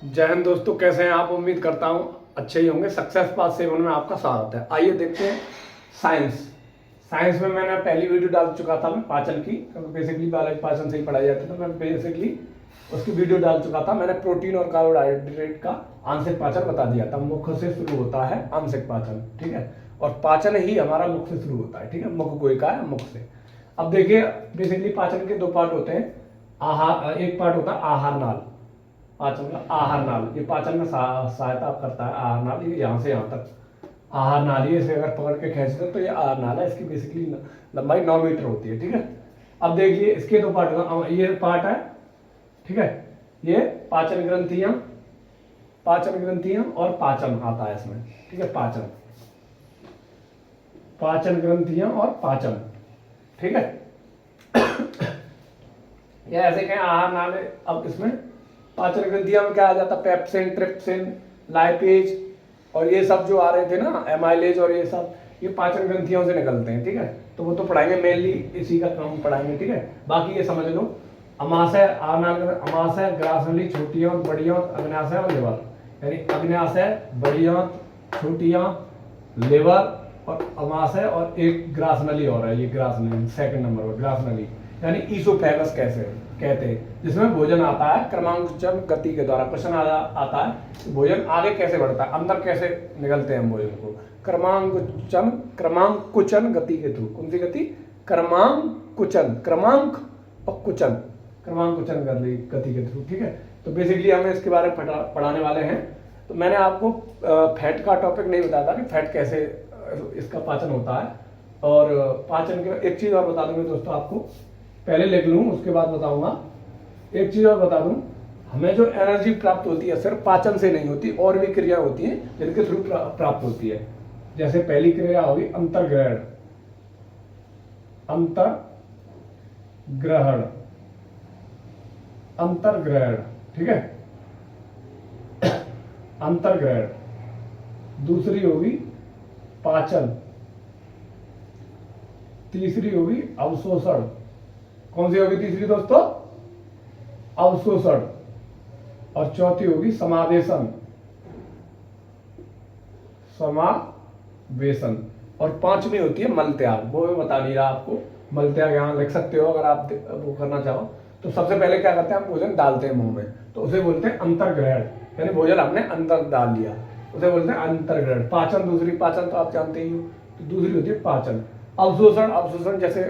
जय हिंद दोस्तों, कैसे हैं आप। उम्मीद करता हूं अच्छे ही होंगे। सक्सेस पाथ 7 में आपका स्वागत है। आइए देखते हैं साइंस। साइंस में मैंने पहली वीडियो डाल चुका था मैं पाचन की, क्योंकि बेसिकली बायोलॉजी पाचन से ही पढ़ाई जाती है, तो मैं बेसिकली उसकी वीडियो डाल चुका था। मैंने प्रोटीन और कार्बोहाइड्रेट का आंशिक पाचन बता दिया था। मुख से शुरू होता है आंशिक पाचन, ठीक है, और पाचन ही हमारा मुख से शुरू होता है, ठीक है। मुख कोई का है, मुख से। अब देखिए, बेसिकली पाचन के दो पार्ट होते हैं। आहार, एक पार्ट होता है आहार नाल। पाचन का आहार नाल, ये पाचन में सहायता करता है। आहार नाल ये यहाँ से यहाँ तक आहार नाल, ये इसे अगर पकड़ के खींचते हैं तो ये आहार नाल है। इसकी बेसिकली लंबाई 9 मीटर होती है, ठीक है। अब देखिए इसके दो पार्ट होगा, ये पार्ट है, ठीक है। ये पाचन ग्रंथियां, पाचन ग्रंथियां और पाचन आता है इसमें, ठीक है। पाचन, पाचन ग्रंथियां और पाचन, ठीक है। ये ऐसे कहें आहार नाल है। अब इसमें पाचन ग्रंथियां में क्या आ जाता है, पेप्सिन, ट्रिप्सिन, लाइपेज और ये सब जो आ रहे थे ना, एमाइलेज और ये सब, ये पाचन ग्रंथियों से निकलते हैं, ठीक है। तो वो तो पढ़ाएंगे, मेनली इसी का काम पढ़ाएंगे, ठीक है। बाकी ये समझ लो, अमाशय, अमाशय, ग्रासनली, छोटी आंत, बड़ी आंत, अग्न्याशय और लिवर। यानी अग्न्याशय, बड़ी आंत, छोटी आंत, लिवर और अमाशय और एक ग्रासनली और है, ये ग्रासनली सेकंड नंबर पर ग्रासनली, यानी ईसोफेगस कैसे कहते हैं, जिसमें भोजन आता है क्रमांकचन गति के द्वारा। क्वेश्चन आता है भोजन आगे कैसे बढ़ता है, अंदर कैसे निकलते हैं भोजन को, क्रमांकुचन गति के थ्रू। कौन सी गति, क्रमांकुचन, क्रमांक और कुचन, क्रमांकुचन गति के थ्रू, ठीक है। तो बेसिकली हमें इसके बारे में पढ़ाने वाले हैं। तो मैंने आपको फैट का टॉपिक नहीं बताया था कि फैट कैसे इसका पाचन होता है। और पाचन के एक चीज और बता दूंगा दोस्तों आपको, पहले लिख लूं उसके बाद बताऊंगा। एक चीज और बता दूं, हमें जो एनर्जी प्राप्त होती है सिर्फ पाचन से नहीं होती, और भी क्रिया होती है जिनके थ्रू प्राप्त होती है। जैसे पहली क्रिया होगी अंतर्ग्रहण, अंतर्ग्रहण, अंतर्ग्रहण, ठीक है, अंतर्ग्रहण। दूसरी होगी पाचन, तीसरी होगी अवशोषण। कौन सी होगी तीसरी दोस्तों, अवशोषण। और चौथी होगी समावेशन, समावेशन। और पांचवी होती है मल त्याग, वो मैं बता नहीं रहा आपको। मल त्याग यहाँ लिख सकते हो अगर आप वो करना चाहो। तो सबसे पहले क्या करते हैं, हम भोजन डालते हैं मुंह में, तो उसे बोलते हैं अंतर्ग्रहण, यानी भोजन हमने अंदर डाल लिया, उसे बोलते हैं अंतर्ग्रहण। पाचन, दूसरी पाचन तो आप जानते ही हो, तो दूसरी होती है पाचन। अवशोषण, अवशोषण जैसे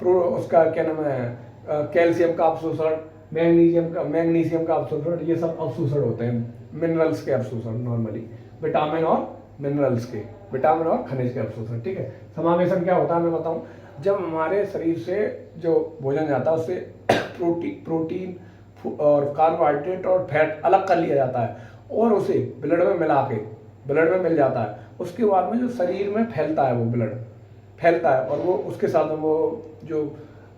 उसका क्या नाम है, कैल्शियम का अवशोषण, मैग्नीशियम का अवशोषण, ये सब अवशोषण होते हैं। मिनरल्स के अवशोषण, नॉर्मली विटामिन और मिनरल्स के, विटामिन और खनिज के अवशोषण, ठीक है। समावेशन क्या होता है मैं बताऊं, जब हमारे शरीर से जो भोजन जाता है उससे प्रोटीन और कार्बोहाइड्रेट और फैट अलग कर लिया जाता है और उसे ब्लड में मिला के, ब्लड में मिल जाता है। उसके बाद में जो शरीर में फैलता है, वो ब्लड फैलता है, और वो उसके साथ वो जो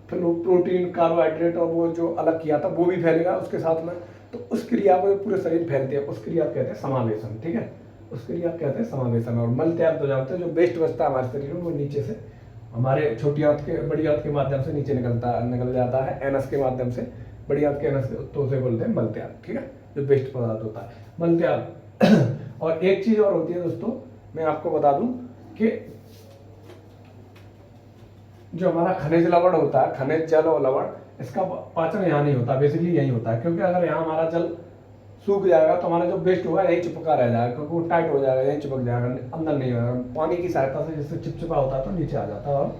प्रोटीन, कार्बोहाइड्रेट और वो जो अलग किया था वो भी फैलेगा उसके साथ में। तो उस क्रिया को पूरे शरीर फैलती है, उस क्रिया कहते हैं समावेशन, ठीक है। उस क्रिया कहते हैं समावेशन। और मल त्याग तो जानते हैं, जो वेस्ट बचता है हमारे शरीर में वो नीचे से हमारे छोटी आंत के, बड़ी आंत के माध्यम से नीचे निकल जाता है, एनस के माध्यम से, बड़ी आंत के एनस, तो उसे बोलते हैं मल त्याग, ठीक है, जो वेस्ट पदार्थ होता है, मल त्याग। और एक चीज और होती है दोस्तों, मैं आपको बता दूं कि जो हमारा खनिज लवण होता है, खनिज जल और लवण, इसका पाचन यहाँ नहीं होता, बेसिकली यही होता है। क्योंकि अगर यहाँ हमारा जल सूख जाएगा तो हमारा जो वेस्ट होगा यही चिपका रह जाएगा, क्योंकि वो टाइट हो जाएगा, यही चिपक जाएगा, अंदर नहीं होगा। पानी की सहायता से जिससे चिपचिपा होता है तो नीचे आ जाता है और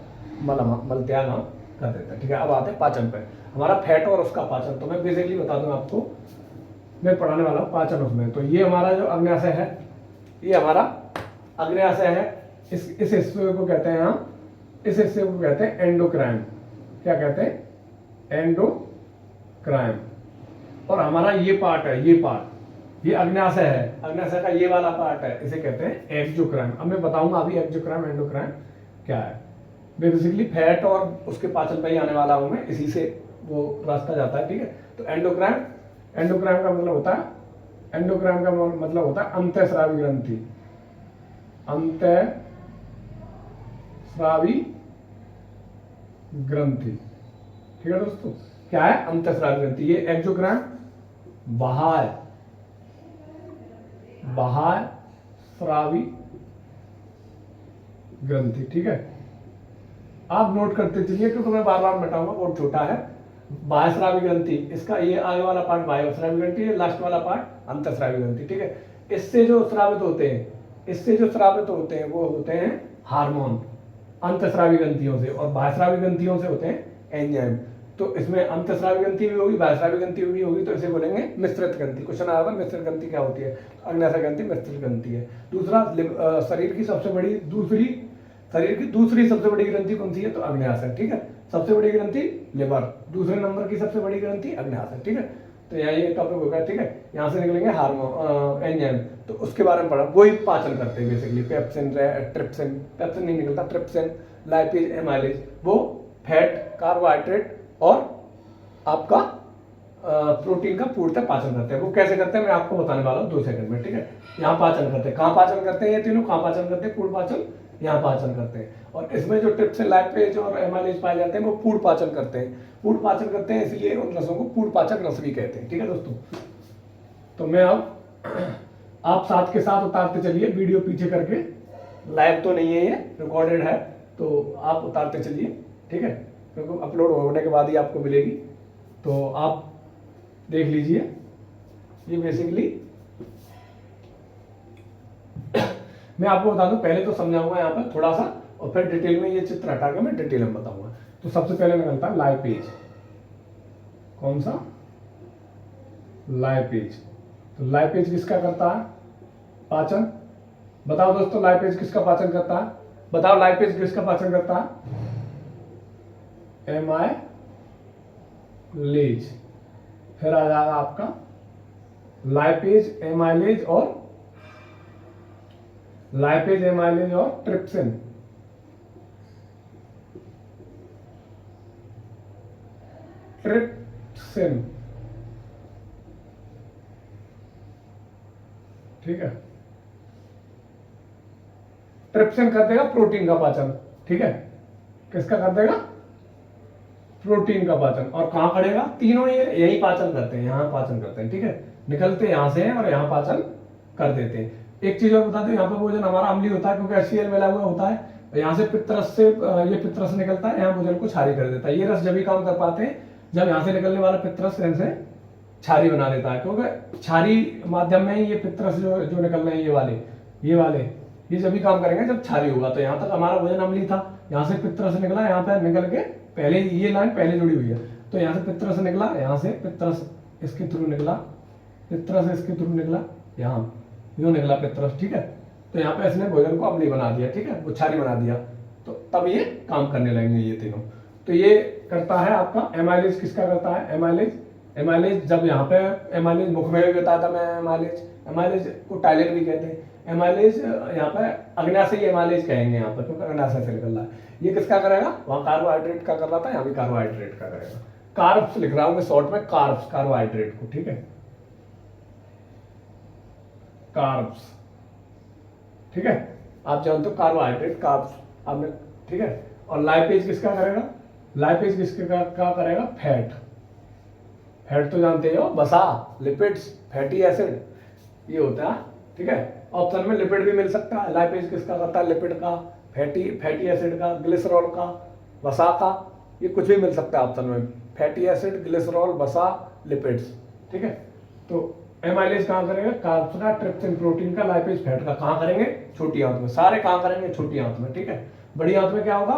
मल त्याग हम कर देते हैं, ठीक है। अब आते हैं पाचन पे, हमारा फैट और उसका पाचन। तो मैं बेसिकली बता दूं आपको, मैं पढ़ाने वाला हूँ पाचन उसमें। तो ये हमारा जो अग्न्याशय है, ये हमारा अग्न्याशय है। इस हिस्से को कहते हैं हम, इस हिस्से को कहते हैं एंडोक्राइन। क्या कहते हैं, एंडोक्राइन। और हमारा ये पार्ट है, ये पार्ट, ये अग्न्याशय है, अग्न्याशय का ये वाला पार्ट है, इसे कहते हैं एक्सोक्राइन। अब मैं बताऊंगा अभी एक्सोक्राइन एंडोक्राइन क्या है। बेसिकली फैट और उसके पाचन पे ही आने वाला हूं मैं, इसी से वो रास्ता जाता है, ठीक है। तो एंडोक्राइन, एंडोक्राइन का मतलब होता है, एंडोक्राइन का मतलब होता है अंतःस्रावी ग्रंथि, अंतःस्रावी ग्रंथि, ठीक है दोस्तों। क्या है, अंतःस्रावी ग्रंथि। ये एक्सोक्राइन बाहर बाह्य स्रावी ग्रंथि। ठीक है, आप नोट करते चलिए क्योंकि मैं बार बार बताऊंगा, बहुत छोटा है। बाह्यस्रावी ग्रंथि, इसका ये आगे वाला पार्ट बाह्यस्रावी ग्रंथि है, लास्ट वाला पार्ट अंतःस्रावी ग्रंथि। ठीक है, इससे जो स्रावित होते हैं, वो होते हैं हार्मोन अंतःस्रावी ग्रंथियों से, और बाह्यस्रावी ग्रंथियों से होते हैं एंजाइम। तो इसमें अंतःस्रावी ग्रंथि भी होगी, बाह्यस्रावी ग्रंथि भी होगी, तो इसे बोलेंगे मिश्रित ग्रंथि। क्वेश्चन आया था मिश्रित ग्रंथि क्या होती है, अग्न्याशय ग्रंथि मिश्रित ग्रंथि है। दूसरा, शरीर की दूसरी सबसे बड़ी ग्रंथि कौन सी है, तो अग्न्याशय। ठीक है, सबसे बड़ी ग्रंथि लिवर, दूसरे नंबर की सबसे बड़ी ग्रंथि अग्न्याशय। ठीक है, तो यहाँ ये टॉपिक होगा। ठीक है, यहाँ से निकलेंगे हार्मोन एंजाइम, तो उसके बारे में पढ़ा, वही पाचन करते हैं बेसिकली। पेप्सिन, ट्रिप्सिन, पेप्सिन नहीं निकलता, ट्रिप्सिन, लाइपेज, एमाइलेज, वो फैट, कार्बोहाइड्रेट और आपका प्रोटीन का पूर्णतः पाचन करते हैं। वो कैसे करते हैं मैं आपको बताने वाला हूँ 2 सेकंड में। ठीक है, यहाँ पाचन करते हैं, कहाँ पाचन करते हैं ये तीनों, कहाँ पाचन करते हैं, पूर्ण पाचन, यहाँ पाचन करते हैं। और इसमें जो ट्रिप्सिन, लाइपेज और एमाइलेज पाए जाते हैं वो पूर्ण पाचन करते हैं। पूर्ण पाचन करते हैं इसलिए उन रसों को पूर्ण पाचक रस भी कहते हैं। ठीक है दोस्तों, तो मैं अब आप साथ के साथ उतारते चलिए, वीडियो पीछे करके, लाइव तो नहीं है ये, रिकॉर्डेड है, तो आप उतारते चलिए। ठीक है, क्योंकि अपलोड होने के बाद ही आपको मिलेगी, तो आप देख लीजिए। ये बेसिकली मैं आपको बता दूं, पहले तो समझाऊंगा यहाँ पर थोड़ा सा, और फिर डिटेल में ये चित्र हटा के मैं डिटेल में बताऊंगा। तो सबसे पहले निकलता है लाइपेज। कौन सा, लाइपेज। तो लाइपेज किसका करता है पाचन, बताओ दोस्तों, लाइपेज किसका पाचन करता है, बताओ लाइपेज किसका पाचन करता है, एमाइलेज। फिर आ जाएगा आपका लाइपेज, एमाइलेज और ट्रिप्सिन। ठीक है, ट्रिप्सिन कर देगा प्रोटीन का पाचन। ठीक है, किसका कर देगा, प्रोटीन का पाचन। और कहां करेगा, तीनों ये यही पाचन करते हैं, यहां पाचन करते हैं। ठीक है, निकलते यहां से हैं और यहां पाचन कर देते हैं। एक चीज और बता दें, यहाँ पे भोजन हमारा अम्लीय होता है क्योंकि HCl मिला हुआ होता है। यहाँ से पित्तरस से ये पित्तरस निकलता है, यहाँ भोजन को क्षारी कर देता है। ये रस जब भी काम कर पाते हैं जब यहाँ से निकलने वाला पित्तरस से क्षारी बना देता है, क्योंकि क्षारी माध्यम में ही ये पित्तरस जो निकल रहे हैं, ये जब भी काम करेंगे जब क्षारी होगा। तो यहाँ तक हमारा भोजन अम्लीय था, यहाँ से पित्तरस निकला, यहाँ पे निकल के पहले ये लाइन पहले जुड़ी हुई है, तो यहाँ से पित्तरस निकला, यहाँ से पित्तरस इसके थ्रू निकला, पित्तरस इसके थ्रू निकला, यहाँ यूं निकला पित्तरस। ठीक है, तो यहाँ पे इसने भोजन को अम्लीय बना दिया। ठीक है, वो क्षारी बना दिया, तो तब ये काम करने लगेंगे ये तीनों। तो ये करता है आपका एमाइलेज। किसका करता है, एमाइलेज जब यहाँ पे एमाइलेज मुख में भी बताया था मैं, एमाइलेज को टाइलेट भी कहते हैं। एमाइलेज यहाँ पे अग्न्याशयी एमाइलेज कहेंगे यहाँ पर, क्योंकि अग्न्याशय से निकल रहा है। ये किसका करेगा, वहाँ कार्बोहाइड्रेट का कर रहा था, यहाँ भी कार्बोहाइड्रेट का करेगा। कार्ब्स लिख रहा हूँ मैं शॉर्ट में, कार्ब्स, कार्बोहाइड्रेट को। ठीक है, कार्ब्स। ठीक है, आप जानते हो कार्बोहाइड्रेट, कार्ब्स आपने। ठीक है, और लाइपेज किसका करेगा, लाइपेज किसका करेगा, फैट तो जानते हो, वसा, लिपिड्स, फैटी एसिड, ये होता है। ठीक है, ऑप्शन में लिपिड भी मिल सकता है। लाइपेज किसका करता है, लिपिड का, फैटी एसिड का, ग्लिसरॉल का, वसा का, ये कुछ भी मिल सकता है ऑप्शन में। फैटी एसिड, ग्लिसरॉल, वसा, लिपिड्स। ठीक है, तो एमाइलेज कहाँ करेगा, कार्ब्स का, ट्रिप्सिन प्रोटीन का, लाइपेज फैट का। कहाँ करेंगे, छोटी आंत में। सारे कहाँ करेंगे, छोटी आंत में। ठीक है, बड़ी आंत में क्या होगा,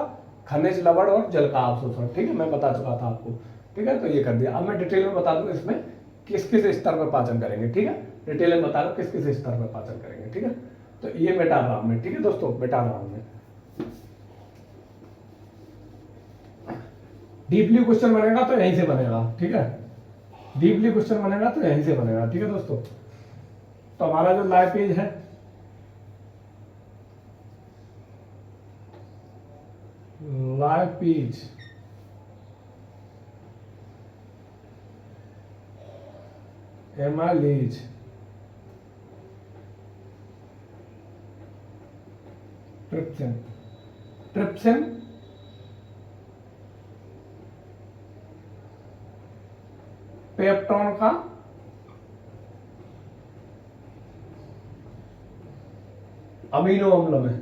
खनिज, लवण और जल का अवशोषण। ठीक है, मैं बता चुका था आपको। ठीक है, तो ये कर दिया। अब मैं डिटेल में बता दूं इसमें किस किस स्तर पर पाचन करेंगे। ठीक है, डिटेल में बता रहा हूं किस किस स्तर पर पाचन करेंगे। ठीक है, तो ये मिटा रहा हूं मैं। ठीक है दोस्तों, मिटा रहा हूं मैं। डीपली क्वेश्चन बनेगा तो यहीं से बनेगा। ठीक है, डीपली क्वेश्चन बनेगा तो यहीं से बनेगा। ठीक है दोस्तों, तो हमारा जो लाइपेज है, लाइपेज एमाइलेज ट्रिप्सिन पेप्टोन का अमीनो अम्ल में,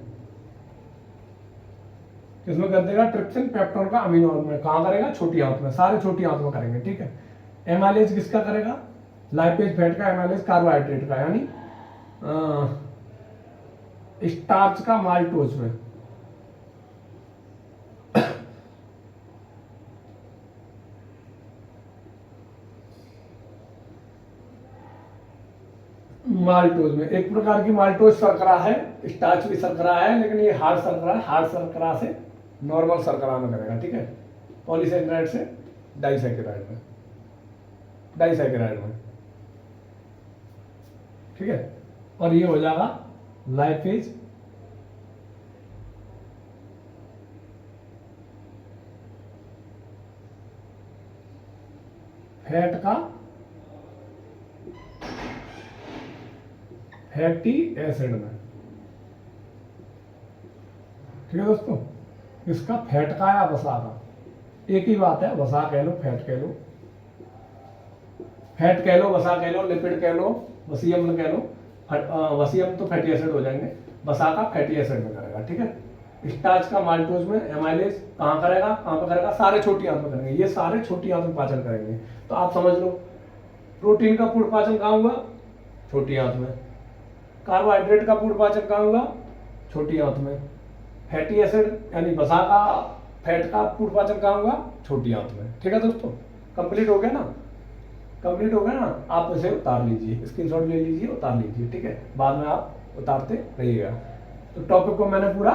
किसमें कर देगा, ट्रिप्सिन पेप्टोन का अमीनो अम्ल में। कहाँ करेगा, छोटी आंत में, सारे छोटी आंत में करेंगे, ठीक है। एमाइलेज किसका करेगा, लाइपेज फैट का, एमाइलेज कार्बोहाइड्रेट का, यानी स्टार्च का माल्टोज में। माल्टोज में एक प्रकार की माल्टोज शर्करा है, स्टार्च भी शर्करा है, लेकिन ये हार्ड शर्करा है। हार्ड शर्करा से नॉर्मल शर्करा में करेगा, ठीक है। पॉलीसेकेराइड से डाइसेकेराइड में, डाइसेकेराइड में, ठीक है। और ये हो जाएगा लाइपेज फैट का फैटी एसिड में, ठीक है दोस्तों। इसका फैट का या वसा का, एक ही बात है, वसा कह लो फैट कह लो, फैट कह लो वसा कह लो, लिपिड कह लो, वसीय अम्ल कह लो। वसीय अम्ल तो फैटी एसिड हो जाएंगे, वसा का फैटी एसिड में करेगा, ठीक है। स्टार्च का माल्टोज में, एमाइलेज कहाँ करेगा, कहाँ पे करेगा, सारे छोटी आंत में करेंगे। ये सारे छोटी आंत में पाचन करेंगे। तो आप समझ लो, प्रोटीन का पूर्ण पाचन कहाँ हुआ, छोटी आंत में। कार्बोहाइड्रेट का पूर्ण पाचन कहाँ हुआ, छोटी आंत में। फैटी एसिड यानी वसा का, फैट का पूर्ण पाचन कहाँ हुआ, छोटी आंत में, ठीक है दोस्तों। कंप्लीट हो गया ना, कंप्लीट हो गया ना। आप इसे उतार लीजिए, स्क्रीनशॉट ले लीजिए, उतार लीजिए, ठीक है। बाद में आप उतारते रहिएगा। तो टॉपिक को मैंने पूरा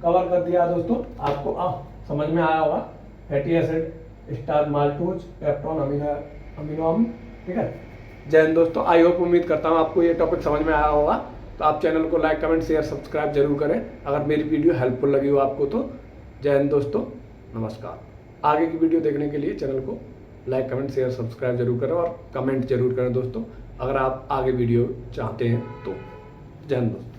कवर कर दिया दोस्तों, आपको समझ में आया होगा। Fatty acid, starch, maltose, peptone, amino अम्ल, ठीक है। जय हिंद दोस्तों। आई होप, उम्मीद करता हूँ आपको ये टॉपिक समझ में आया होगा। तो आप चैनल को लाइक, कमेंट, शेयर, सब्सक्राइब जरूर करें अगर मेरी वीडियो हेल्पफुल लगी हो आपको तो। जय हिंद दोस्तों, नमस्कार। आगे की वीडियो देखने के लिए चैनल को लाइक, कमेंट, शेयर, सब्सक्राइब जरूर करें और कमेंट जरूर करें दोस्तों, अगर आप आगे वीडियो चाहते हैं तो। जय हिंद दोस्तों।